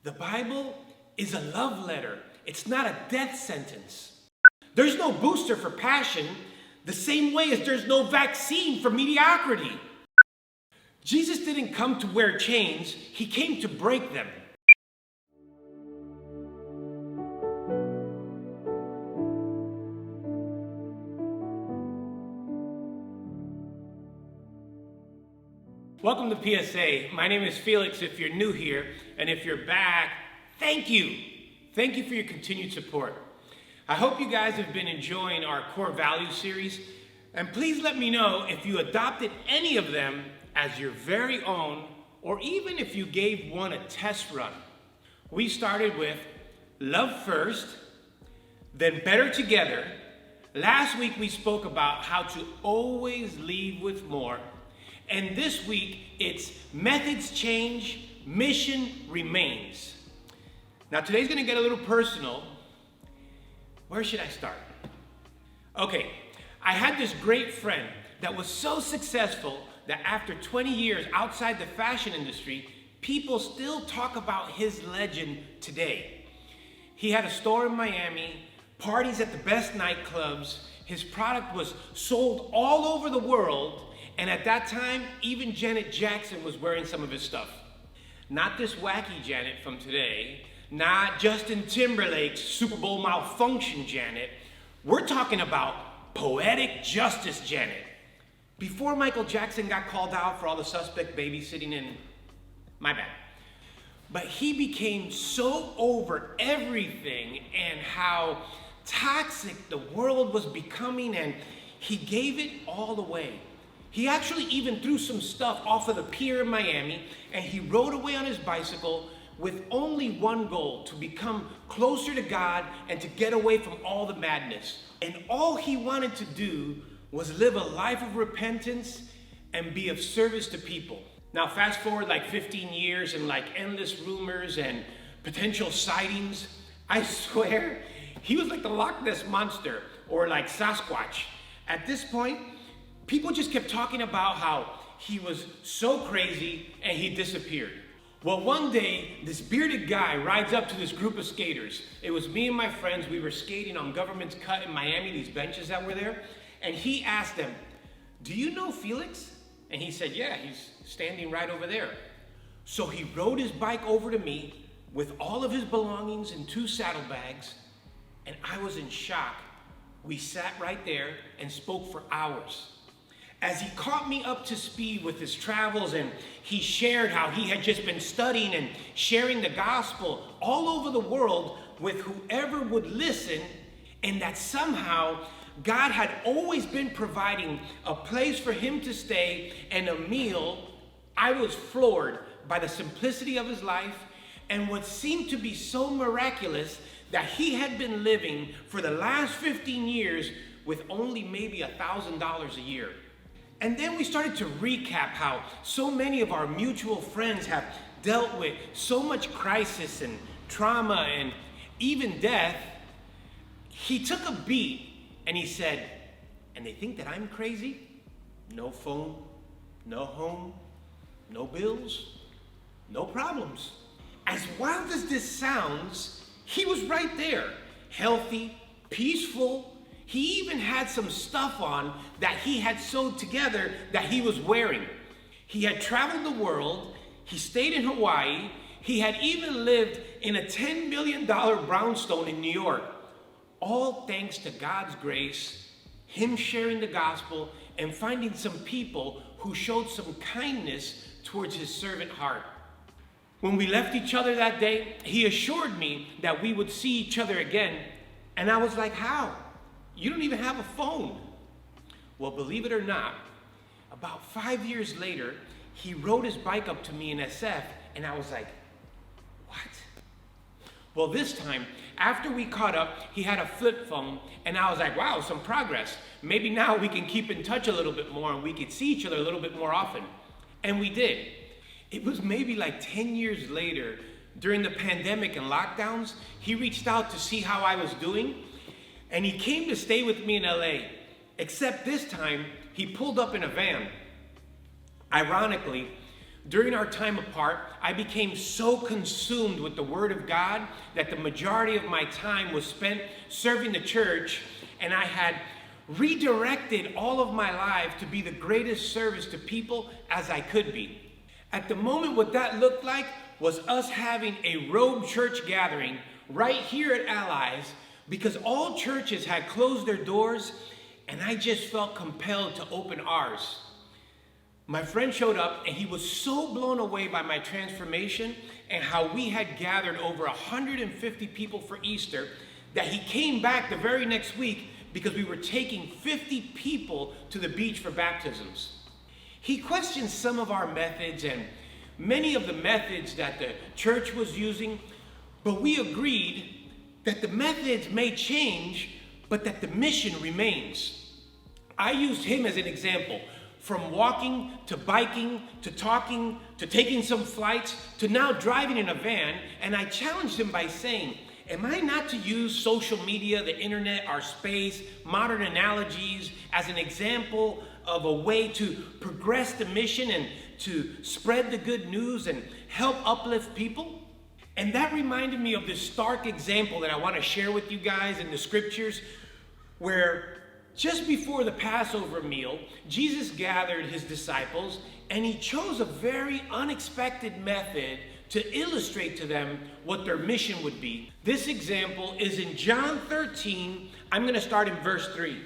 The Bible is a love letter. It's not a death sentence. There's no booster for passion, the same way as there's no vaccine for mediocrity. Jesus didn't come to wear chains, he came to break them. Welcome to PSA. My name is Felix if you're new here, and if you're back, thank you. Thank you for your continued support. I hope you guys have been enjoying our core values series, and please let me know if you adopted any of them as your very own, or even if you gave one a test run. We started with love first, then better together. Last week we spoke about how to always leave with more. And this week, it's methods change, mission remains. Now today's gonna get a little personal. Where should I start? Okay, I had this great friend that was so successful that after 20 years outside the fashion industry, people still talk about his legend today. He had a store in Miami, parties at the best nightclubs, his product was sold all over the world, and at that time, even Janet Jackson was wearing some of his stuff. Not this wacky Janet from today, not Justin Timberlake's Super Bowl malfunction Janet. We're talking about poetic justice Janet. Before Michael Jackson got called out for all the suspect babysitting in, my bad. But he became so over everything and how toxic the world was becoming, and he gave it all away. He actually even threw some stuff off of the pier in Miami, and he rode away on his bicycle with only one goal: to become closer to God and to get away from all the madness. And all he wanted to do was live a life of repentance and be of service to people. Now fast forward like 15 years and like endless rumors and potential sightings. I swear, he was like the Loch Ness Monster or like Sasquatch. At this point, people just kept talking about how he was so crazy and he disappeared. Well, one day, this bearded guy rides up to this group of skaters. It was me and my friends. We were skating on Government's Cut in Miami, these benches that were there. And he asked them, "Do you know Felix?" And he said, "Yeah, he's standing right over there." So he rode his bike over to me with all of his belongings and 2 saddlebags. And I was in shock. We sat right there and spoke for hours. As he caught me up to speed with his travels, and he shared how he had just been studying and sharing the gospel all over the world with whoever would listen, and that somehow God had always been providing a place for him to stay and a meal, I was floored by the simplicity of his life and what seemed to be so miraculous that he had been living for the last 15 years with only maybe $1,000 a year. And then we started to recap how so many of our mutual friends have dealt with so much crisis and trauma and even death. He took a beat and he said, "And they think that I'm crazy? No phone, no home, no bills, no problems." As wild as this sounds, he was right there, healthy, peaceful. He even had some stuff on that he had sewed together that he was wearing. He had traveled the world. He stayed in Hawaii. He had even lived in a $10 million brownstone in New York. All thanks to God's grace, him sharing the gospel, and finding some people who showed some kindness towards his servant heart. When we left each other that day, he assured me that we would see each other again. And I was like, "How? You don't even have a phone." Well, believe it or not, about 5 years later, he rode his bike up to me in SF, and I was like, "What?" Well, this time, after we caught up, he had a flip phone, and I was like, "Wow, some progress. Maybe now we can keep in touch a little bit more, and we could see each other a little bit more often." And we did. It was maybe like 10 years later, during the pandemic and lockdowns, he reached out to see how I was doing. And he came to stay with me in LA, except this time he pulled up in a van. Ironically, During our time apart, I became so consumed with the Word of God that the majority of my time was spent serving the church, and I had redirected all of my life to be the greatest service to people as I could be. At the moment, what that looked like was us having a rogue church gathering right here at Allies, because all churches had closed their doors, and I just felt compelled to open ours. My friend showed up, and he was so blown away by my transformation and how we had gathered over 150 people for Easter that he came back the very next week because we were taking 50 people to the beach for baptisms. He questioned some of our methods and many of the methods that the church was using, but we agreed that the methods may change, but that the mission remains. I used him as an example. From walking, to biking, to talking, to taking some flights, to now driving in a van, and I challenged him by saying, am I not to use social media, the internet, our space, modern analogies as an example of a way to progress the mission and to spread the good news and help uplift people? And that reminded me of this stark example that I want to share with you guys in the scriptures, where just before the Passover meal, Jesus gathered his disciples, and he chose a very unexpected method to illustrate to them what their mission would be. This example is in John 13. I'm going to start in verse 3.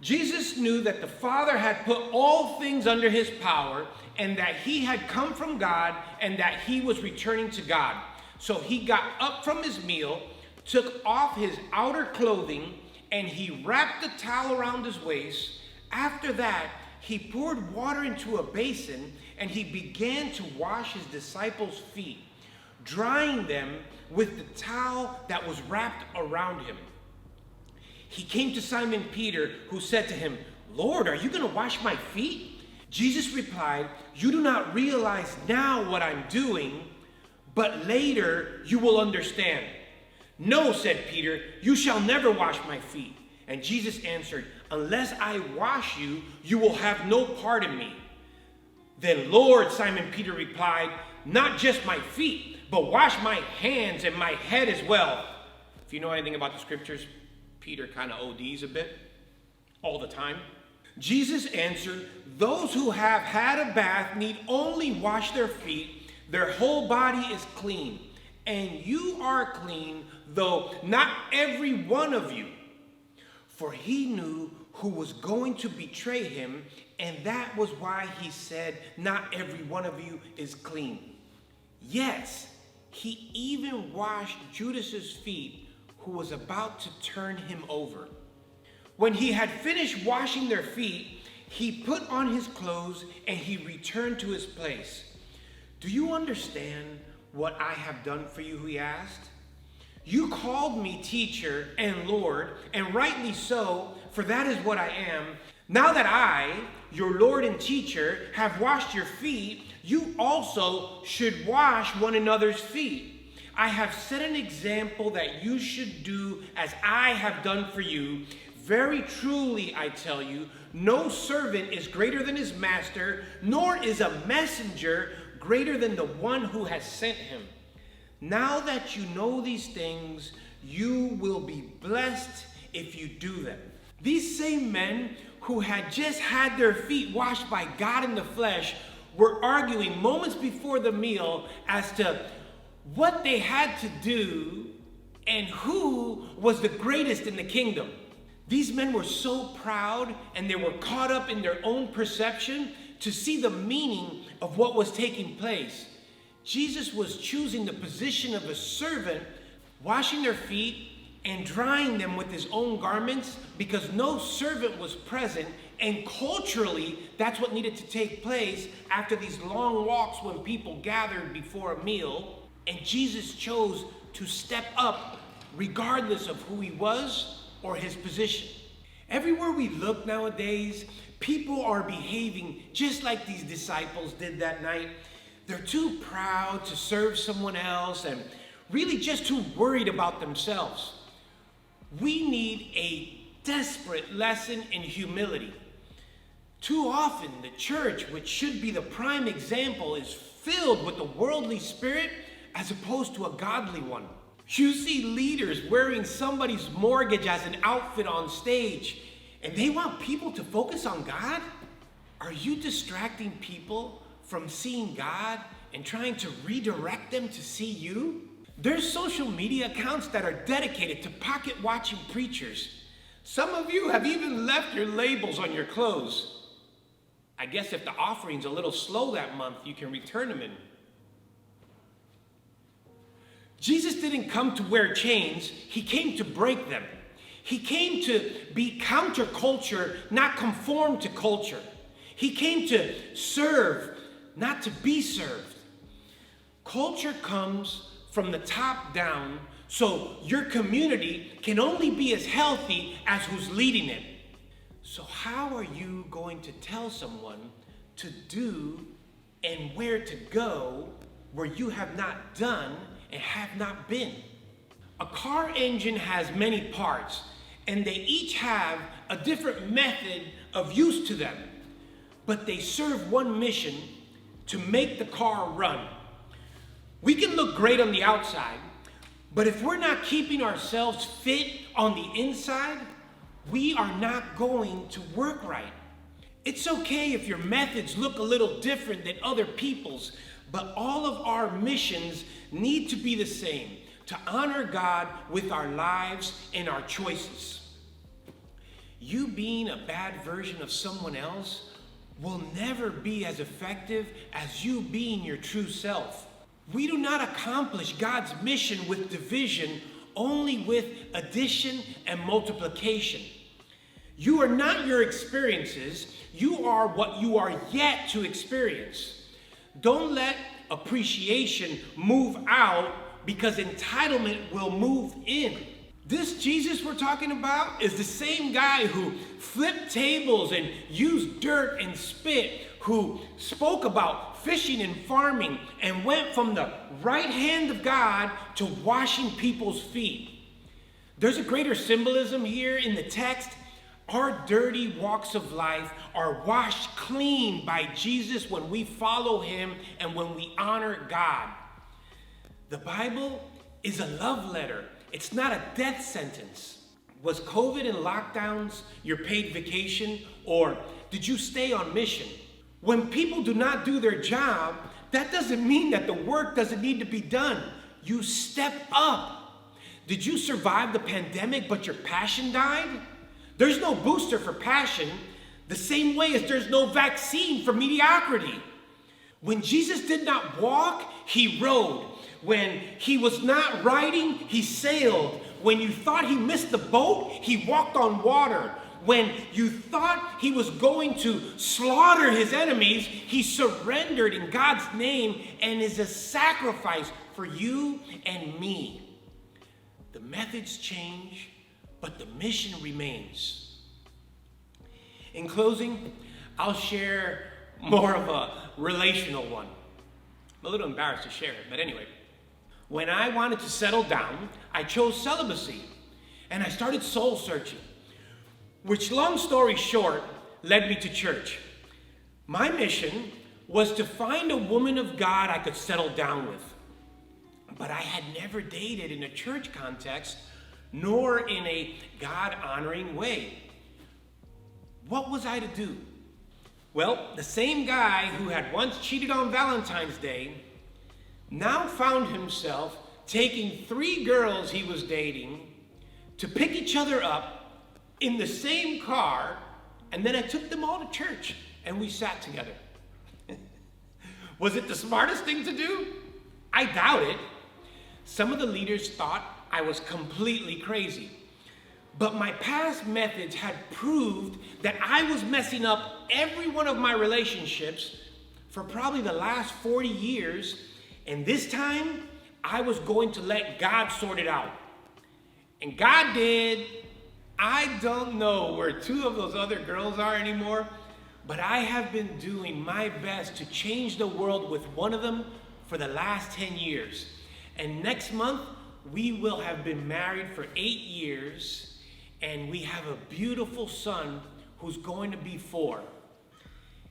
Jesus knew that the Father had put all things under his power, and that he had come from God, and that he was returning to God. So he got up from his meal, took off his outer clothing, and he wrapped the towel around his waist. After that, he poured water into a basin, and he began to wash his disciples' feet, drying them with the towel that was wrapped around him. He came to Simon Peter, who said to him, "Lord, are you going to wash my feet?" Jesus replied, "You do not realize now what I'm doing, but later you will understand." "No," said Peter, "you shall never wash my feet." And Jesus answered, "Unless I wash you, you will have no part in me." "Then, Lord," Simon Peter replied, "not just my feet, but wash my hands and my head as well." If you know anything about the scriptures, Peter kind of ODs a bit all the time. Jesus answered, "Those who have had a bath need only wash their feet. Their whole body is clean. And you are clean, though not every one of you." For he knew who was going to betray him, and that was why he said, "Not every one of you is clean." Yes, he even washed Judas's feet, who was about to turn him over. When he had finished washing their feet, he put on his clothes and he returned to his place. "Do you understand what I have done for you?" he asked. "You called me teacher and Lord, and rightly so, for that is what I am. Now that I, your Lord and teacher, have washed your feet, you also should wash one another's feet. I have set an example that you should do as I have done for you. Very truly, I tell you, no servant is greater than his master, nor is a messenger greater than the one who has sent him. Now that you know these things, you will be blessed if you do them." These same men who had just had their feet washed by God in the flesh were arguing moments before the meal as to what they had to do and who was the greatest in the kingdom. These men were so proud, and they were caught up in their own perception to see the meaning of what was taking place. Jesus was choosing the position of a servant, washing their feet and drying them with his own garments, because no servant was present, and culturally that's what needed to take place after these long walks when people gathered before a meal. And Jesus chose to step up regardless of who he was or his position. Everywhere we look nowadays, people are behaving just like these disciples did that night. They're too proud to serve someone else and really just too worried about themselves. We need a desperate lesson in humility. Too often, the church, which should be the prime example, is filled with a worldly spirit as opposed to a godly one. You see leaders wearing somebody's mortgage as an outfit on stage, and they want people to focus on God? Are you distracting people from seeing God and trying to redirect them to see you? There's social media accounts that are dedicated to pocket-watching preachers. Some of you have even left your labels on your clothes. I guess if the offering's a little slow that month, you can return them in. Jesus didn't come to wear chains, he came to break them. He came to be counterculture, not conform to culture. He came to serve, not to be served. Culture comes from the top down, so your community can only be as healthy as who's leading it. So how are you going to tell someone to do and where to go where you have not done and have not been? A car engine has many parts, and they each have a different method of use to them, but they serve one mission: to make the car run. We can look great on the outside, but if we're not keeping ourselves fit on the inside, we are not going to work right. It's okay if your methods look a little different than other people's, but all of our missions need to be the same: to honor God with our lives and our choices. You being a bad version of someone else will never be as effective as you being your true self. We do not accomplish God's mission with division, only with addition and multiplication. You are not your experiences, you are what you are yet to experience. Don't let appreciation move out because entitlement will move in. This Jesus we're talking about is the same guy who flipped tables and used dirt and spit, who spoke about fishing and farming and went from the right hand of God to washing people's feet. There's a greater symbolism here in the text. Our dirty walks of life are washed clean by Jesus when we follow him and when we honor God. The Bible is a love letter. It's not a death sentence. Was COVID and lockdowns your paid vacation, or did you stay on mission? When people do not do their job, that doesn't mean that the work doesn't need to be done. You step up. Did you survive the pandemic but your passion died? There's no booster for passion, the same way as there's no vaccine for mediocrity. When Jesus did not walk, he rode. When he was not riding, he sailed. When you thought he missed the boat, he walked on water. When you thought he was going to slaughter his enemies, he surrendered in God's name and is a sacrifice for you and me. The methods change, but the mission remains. In closing, I'll share more of a relational one. I'm a little embarrassed to share it, but anyway. When I wanted to settle down, I chose celibacy, and I started soul searching, which, long story short, led me to church. My mission was to find a woman of God I could settle down with. But I had never dated in a church context, nor in a God-honoring way. What was I to do? Well, the same guy who had once cheated on Valentine's Day now found himself taking 3 girls he was dating to pick each other up in the same car, and then I took them all to church and we sat together. Was it the smartest thing to do? I doubt it. Some of the leaders thought I was completely crazy. But my past methods had proved that I was messing up every one of my relationships for probably the last 40 years, and this time I was going to let God sort it out. And God did. I don't know where 2 of those other girls are anymore, but I have been doing my best to change the world with one of them for the last 10 years. And next month, we will have been married for 8 years, and we have a beautiful son who's going to be 4.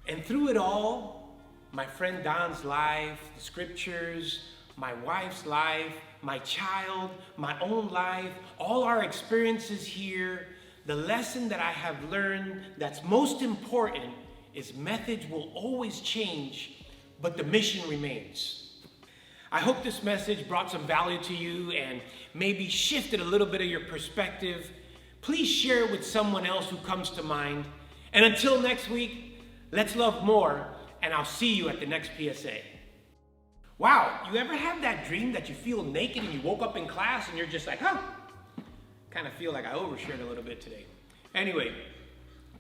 And through it all, my friend Don's life, the scriptures, my wife's life, my child, my own life, all our experiences here, the lesson that I have learned that's most important is methods will always change, but the mission remains. I hope this message brought some value to you and maybe shifted a little bit of your perspective. Please share it with someone else who comes to mind. And until next week, let's love more, and I'll see you at the next PSA. Wow, you ever have that dream that you feel naked and you woke up in class and you're just like, huh? Kind of feel like I overshared a little bit today. Anyway,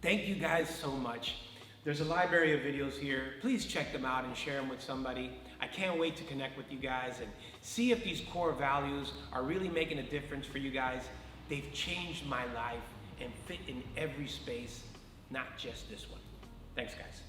thank you guys so much. There's a library of videos here. Please check them out and share them with somebody. I can't wait to connect with you guys and see if these core values are really making a difference for you guys. They've changed my life and fit in every space, not just this one. Thanks, guys.